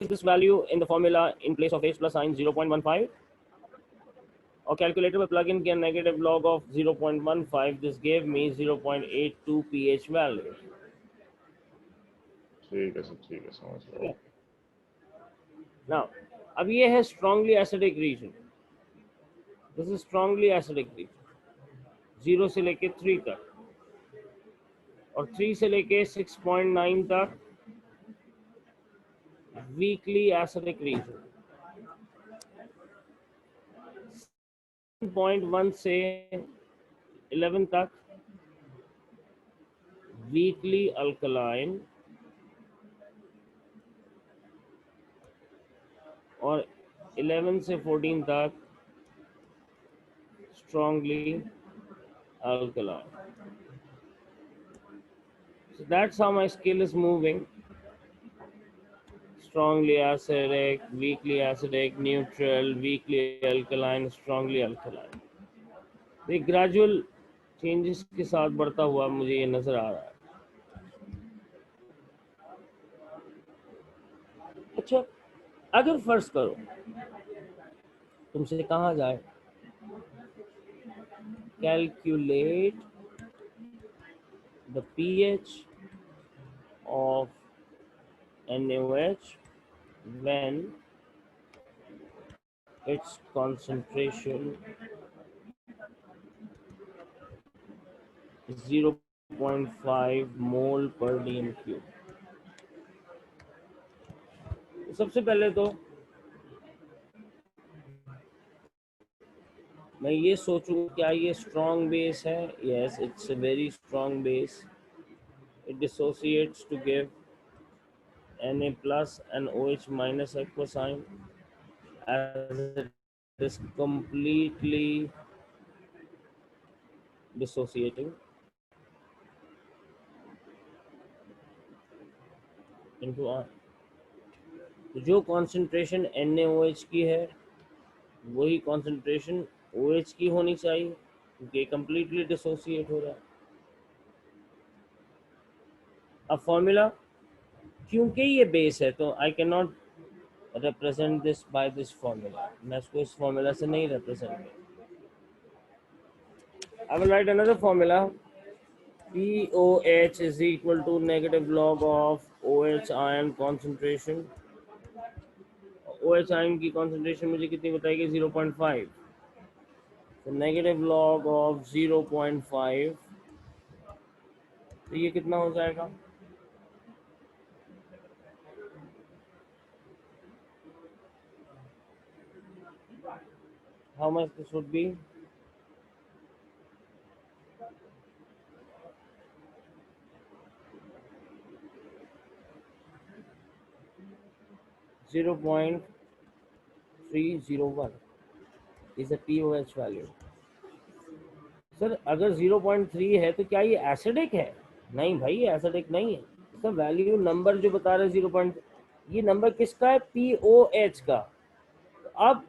this value in the formula in place of H plus sign 0.15, or calculator में plug in किया negative log of 0.15, this gave me 0.82 pH value. ठीक है sir, ठीक है, समझ गया. Now अब ये है strongly acidic region. This is strongly acidic region, 0 से लेके 3 तक, और 3 से लेके 6.9 तक weakly acidic region. 7.1 से 11 तक weakly alkaline, और 11 से 14 तक strongly alkaline. So that's how my scale is moving: strongly acidic, weakly acidic, neutral, weakly alkaline, strongly alkaline. ये ग्रेजुअल चेंजेस के साथ बढ़ता हुआ मुझे ये नजर आ रहा है. अच्छा, अगर फर्ज करो तुमसे कहा जाए calculate the pH of NaOH when its concentration is 0.5 mole per dm cube. सबसे पहले तो मैं ये सोचूं क्या ये स्ट्रॉन्ग बेस है. Yes, it's a very strong base. It dissociates to give Na plus and OH minus aqua sign, as it is completely dissociating into R. जो कॉन्सेंट्रेशन NaOH की है वही कॉन्सेंट्रेशन OH की होनी चाहिए, क्योंकि कंप्लीटली डिसोसिएट हो रहा है. अब फॉर्मूला, क्योंकि ये बेस है तो I can not represent this by this formula. मैं इसको इस फॉर्मूला से नहीं रिप्रेजेंट कर. I will write another formula. POH is equal to negative log of OH ion concentration. OH ion की concentration मुझे कितनी बताएगी? 0.5. तो negative log of 0.5, तो ये कितना हो जाएगा? How much this would be? .301 is a POH value. Sir अगर 0.3 है तो क्या ये एसिडिक है? नहीं भाई, ये एसिडिक नहीं है. इसका वैल्यू नंबर जो बता रहे 0. ये नंबर किसका है? POH का. तो अब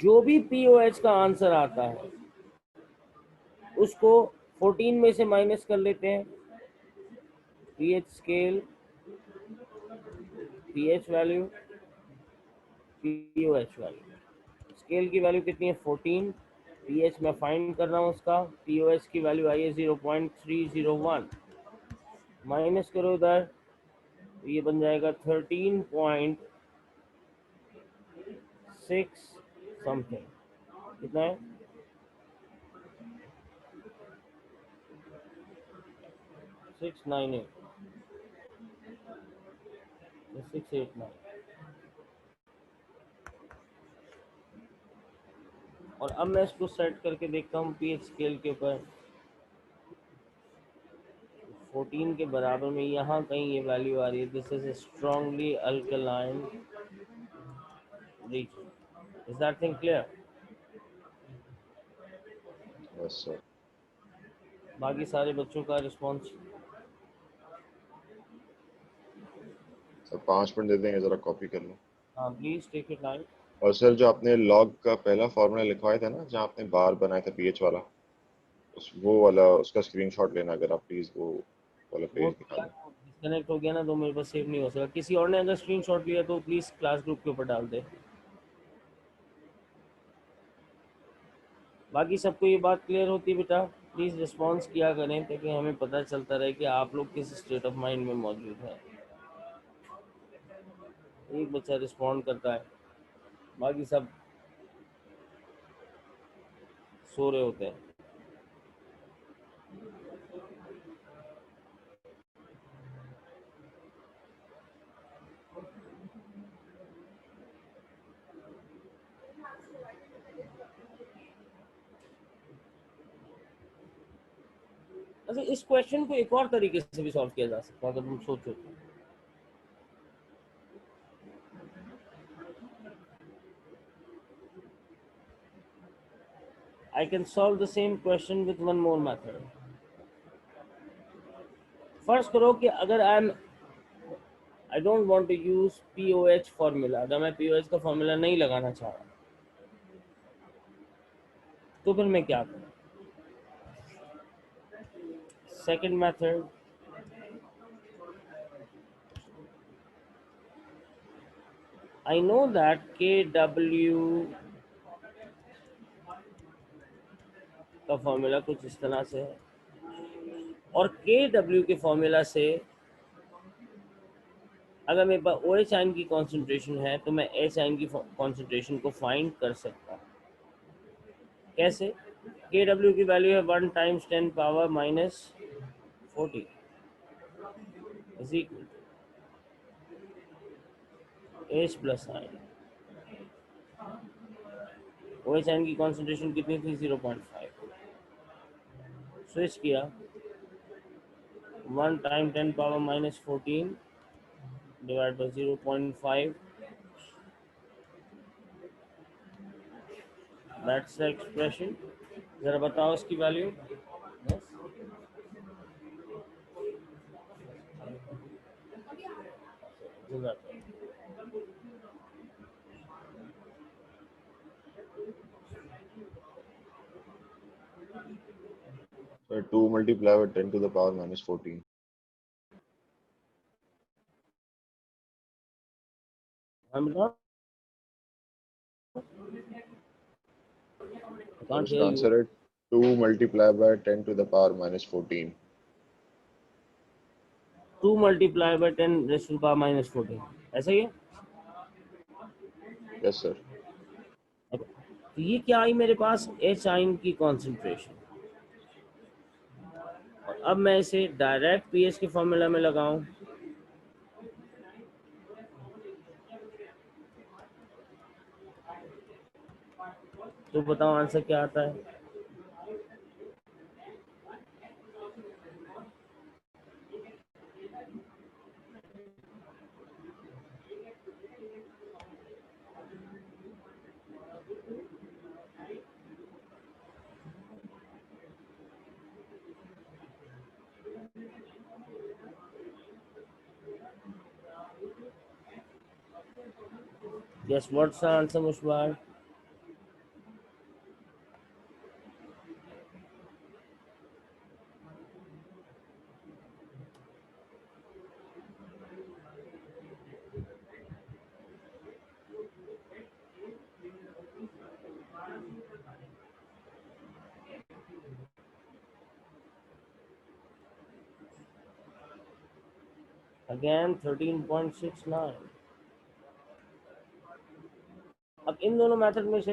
जो भी POH का आंसर आता है उसको 14 में से माइनस कर लेते हैं. pH scale, pH value, POH value. Scale की वैल्यू कितनी है? 14. pH मैं फाइंड कर रहा हूँ उसका. POH की वैल्यू आई है 0.301. माइनस करो उधर तो ये बन जाएगा 13.6 समथिंग. कितना है? 698 689. और अब मैं इसको सेट करके देखता हूँ pH स्केल के ऊपर. 14 के बराबर में यहाँ कहीं ये वैल्यू आ रही है. This is strongly alkaline region. Is that thing clear? Yes sir. बाकी सारे बच्चों का रिस्पॉन्स. सर 5 मिनट दे देंगे, जरा कॉपी कर लो. हाँ प्लीज टेक योर टाइम. और सर जो आपने लॉग का पहला फॉर्मूला लिखवाया था ना, जहाँ आपने बार बनाया था पीएच वाला, वो वाला उसका स्क्रीनशॉट लेना अगर आप प्लीज. वो वाला पेज दिखा दें. कनेक्ट हो गया ना तो मेरे पास सेव नहीं हो सका। किसी और ने अगर स्क्रीनशॉट लिया तो प्लीज़ क्लास ग्रुप के ऊपर डाल दे। बाकी सबको ये बात क्लियर होती है बेटा? प्लीज़ रिस्पॉन्स किया करें ताकि हमें पता चलता रहे कि आप लोग किस स्टेट ऑफ माइंड में मौजूद हैं। एक बच्चा रिस्पॉन्ड करता है, बाकी सब सो रहे होते हैं। अच्छा, इस क्वेश्चन को एक और तरीके से भी सॉल्व किया जा सकता है अगर तुम सोचो तो। I can solve the same question with one more method. First करो कि अगर I don't want to use POH formula, अगर मैं POH का फॉर्मूला नहीं लगाना चाह रहा तो फिर मैं क्या करूँ? Second method, I know that KW का फॉर्मूला कुछ इस तरह से है और KW के फॉर्मूला से अगर मेरे पास OH आयन की कॉन्सेंट्रेशन है तो मैं H आयन की कॉन्सेंट्रेशन को फाइंड कर सकता हूँ। कैसे? KW की वैल्यू है 1 times 10 power minus 40 is equal to H plus ion. OH ion की कॉन्सेंट्रेशन कितनी थी? 0.5। स्विच किया, 1 time 10 power minus 14 divide by 0.5, that's the expression. जरा बताओ इसकी value. yes? So 2 multiplied by 10 to the power minus 14. I'm not, I Or can't is the hear you. answer it 2 multiplied by 10 to the power minus 14. 2 multiplied by 10 raised to the power minus 14, ऐसा ही है? Yes, sir. Okay. तो ये क्या आई मेरे पास? H ion की concentration. और अब मैं इसे डायरेक्ट पीएच के फॉर्मूला में लगाऊं तो बताओ आंसर क्या आता है? Guess what's the answer, Mushbar? Again 13.69। अब इन दोनों मेथड में से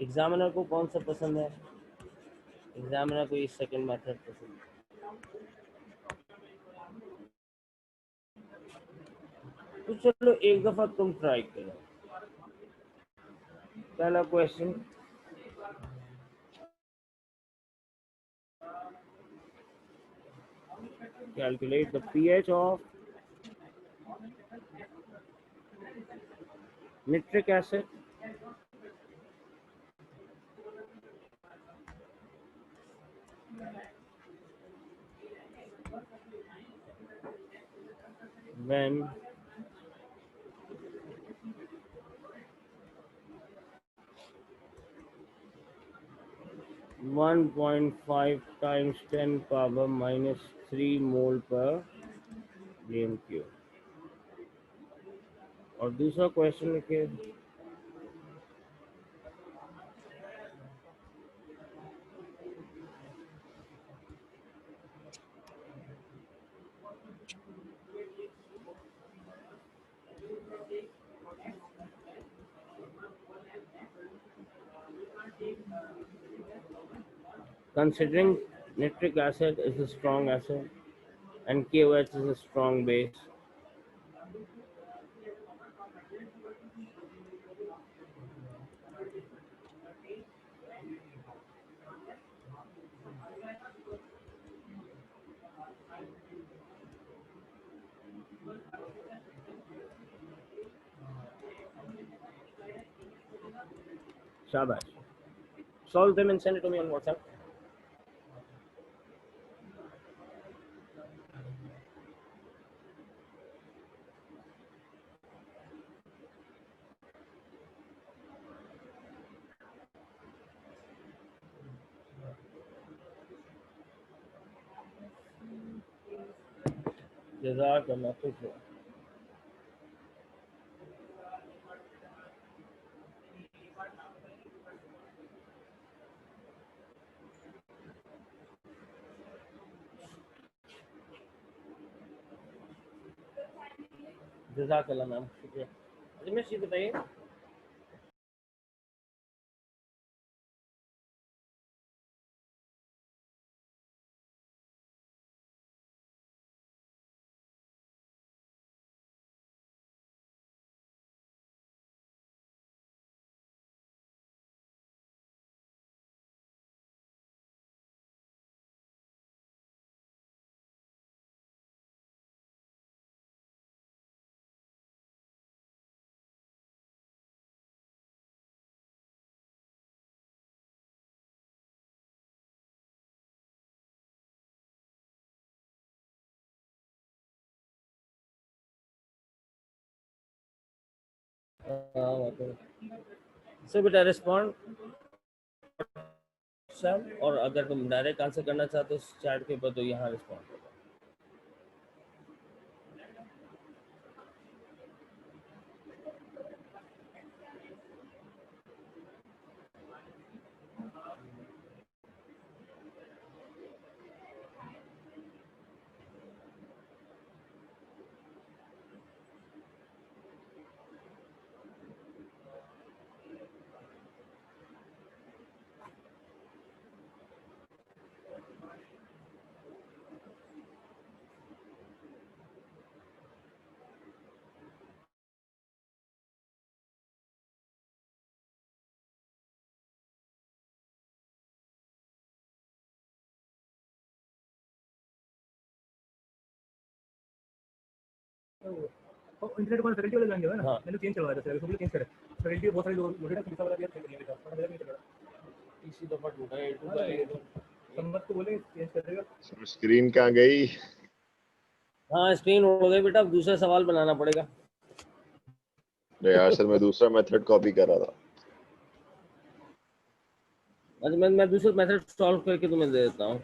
एग्जामिनर को कौन सा पसंद है? एग्जामिनर को ये सेकंड मेथड पसंद है। तो चलो एक दफा तुम ट्राई करो। पहला question, calculate the pH of nitric acid when 1.5 times 10 power minus 3 mole per PMQ। और दूसरा क्वेश्चन लिखिए। Considering nitric acid is a strong acid and KOH is a strong base, shabash. Solve them and send it to me on WhatsApp. Jazakallah khairan. जज़ाकल्लाह ma'am, शुक्रिया। अजमेर जी बताइए। Sir बेटा respond सब, और अगर तुम डायरेक्ट आंसर करना चाहते हो चैट के ऊपर तो यहाँ रिस्पॉन्ड करो। इंटरनेट वाला फैकल्टी वाला लैंग्वेज है ना, हाँ। मैंने चेंज करवाया था सर, उसको चेंज करे फैकल्टी बहुत सारे लोग मुझे ना पुलिस वाला दिया चेंज करने का, पर मेरा नहीं चल रहा। इसी दफा टूटा है A2 का। सम्मत को बोले चेंज कर देगा। स्क्रीन कहाँ गई? हाँ स्क्रीन हो गई बेटा, अब दूसरा सवाल बनाना पड़ेगा। अरे यार सर, मैं दूसरा मेथड कॉपी कर रहा था। अच्छा मैं दूसरा मेथड सॉल्व करके तुम्हें दे देता हूँ।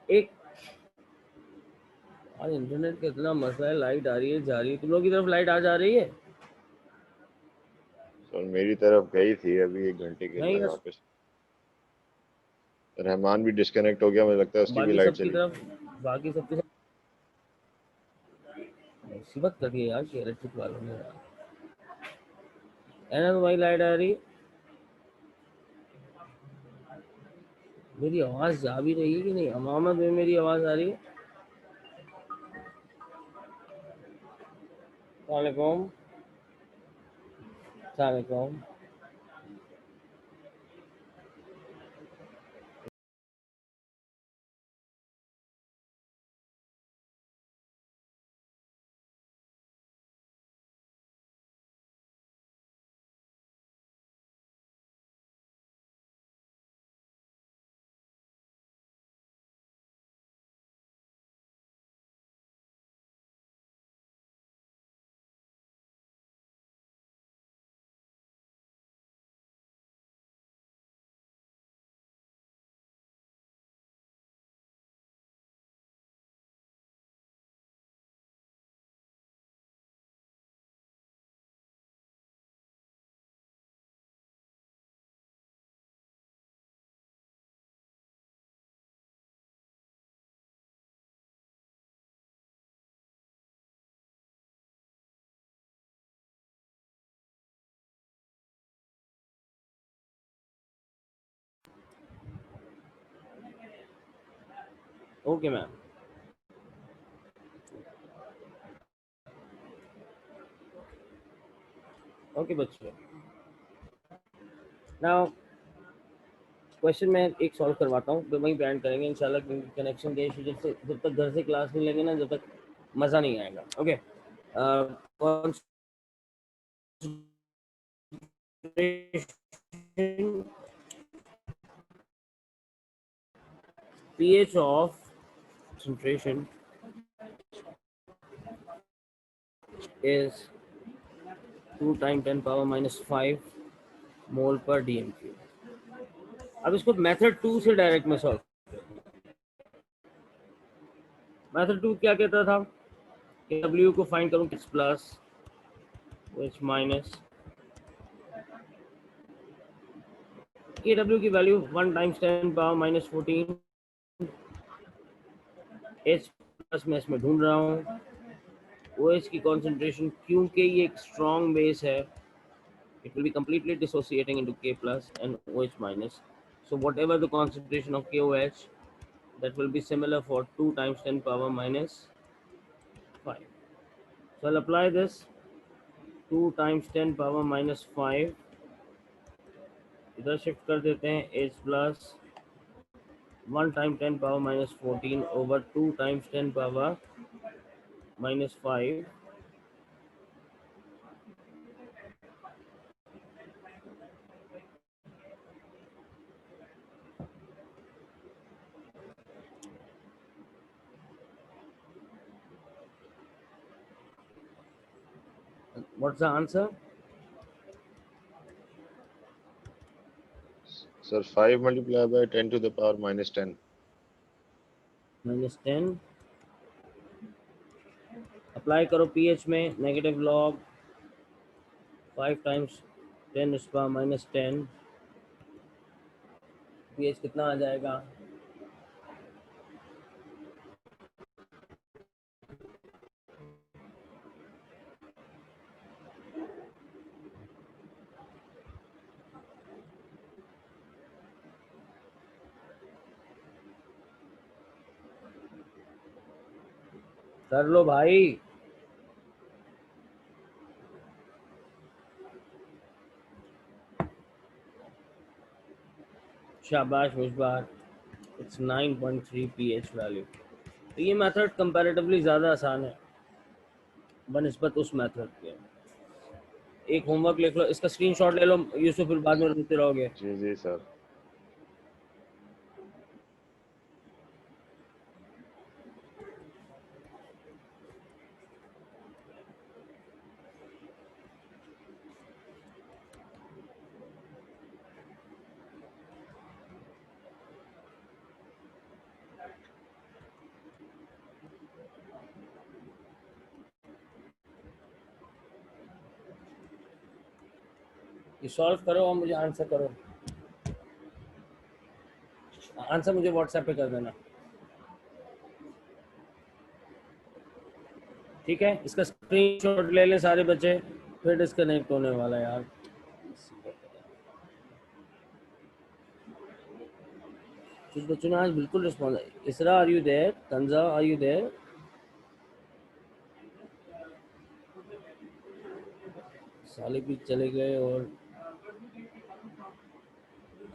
एक आज इंटरनेट का इतना मसला है, लाइट आ रही है जा रही है। तुम लोग की तरफ लाइट आ जा रही है? सर मेरी तरफ गई थी अभी 1 घंटे के नहीं लिए ना, वापस। रहमान भी डिस्कनेक्ट हो गया, मुझे लगता है उसकी भी बाकी लाइट सबकी चली। तरफ, बाकी सबकी मुसीबत कर दी है यार कि इलेक्ट्रिक वालों ने। है ना तुम्हारी लाइट आ रही है? मेरी आवाज जा भी रही है कि नहीं? मोहम्मद में मेरी आवाज आ रही है? वालेकुम सलाम। Okay ma'am. ओके बच्चे, नाउ क्वेश्चन मैं एक सॉल्व करवाता हूँ, फिर वहीं पे एंड करेंगे इंशाल्लाह, क्योंकि कनेक्शन के इशू जब तक घर से क्लास नहीं लेंगे ना, जब तक मज़ा नहीं आएगा। Okay, pH of concentration is 2 times 10 power minus 5 मोल पर dm³। अब इसको मेथड 2 से डायरेक्ट में सॉल्व। मेथड 2 क्या कहता था कि W को फाइंड करूं x plus OH minus KW की value 1 times 10 power minus 14, H plus में इसमें ढूंढ रहा हूँ, OH की कॉन्सेंट्रेशन क्योंकि ये एक स्ट्रॉन्ग बेस है, it will be completely dissociating into K plus and OH minus. So whatever the concentration of KOH, that will be similar for 2 times 10 power minus 5. So I'll apply this 2 times 10 power minus 5, इधर shift कर देते हैं H plus 1 times 10 power minus 14 over 2 times 10 power minus 5. What's the answer? Sir, 5 multiplied by 10 to the power minus 10. Minus 10. Apply करो pH में, negative log 5 times 10 इस power minus 10, pH कितना आ जाएगा? कर लो भाई। शाबाश मुशबार, इट्स 9.3 pH वैल्यू। तो ये मेथड कंपैरेटिवली ज़्यादा आसान है बनिस्बत उस मेथड के। एक होमवर्क लिख लो, इसका स्क्रीनशॉट ले लो यूसुफ, फिर बाद में रोते रहोगे। जी जी सर। ये सॉल्व करो और मुझे आंसर करो, आंसर मुझे व्हाट्सएप पे कर देना, ठीक है? इसका स्क्रीनशॉट ले लें सारे बच्चे, फिर डिस्कनेक्ट होने वाला है यार। कुछ बच्चों ने आज बिल्कुल response, Isra are you there, Tanja are you there, साले भी चले गए, और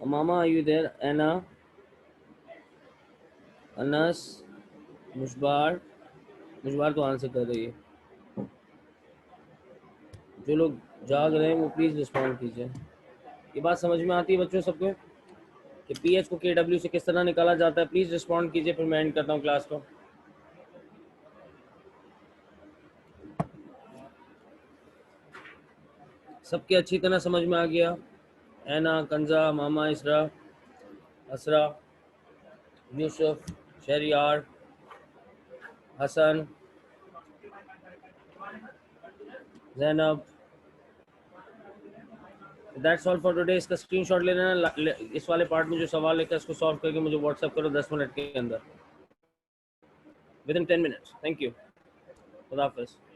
मामा are you there, Ena, Anas, Mushbar, Mushbar तो आंसर कर रही है। जो लोग जाग रहे हैं वो प्लीज़ रिस्पॉन्ड कीजिए। ये बात समझ में आती है बच्चों सबको कि पीएच को केडब्ल्यू से किस तरह निकाला जाता है? प्लीज़ रिस्पॉन्ड कीजिए, फिर मैं एंड करता हूँ क्लास को। सबके अच्छी तरह समझ में आ गया? एना, कंजा, मामा, Isra, Asra, Yusuf, Shahriyar, Hasan, Zainab. That's all for today. इसका स्क्रीनशॉट ले लेना, इस वाले पार्ट में जो सवाल लेकर इसको सॉल्व करके मुझे व्हाट्सएप करो 10 मिनट के अंदर, with in 10 minutes. Thank you, खुदा हाफिज़।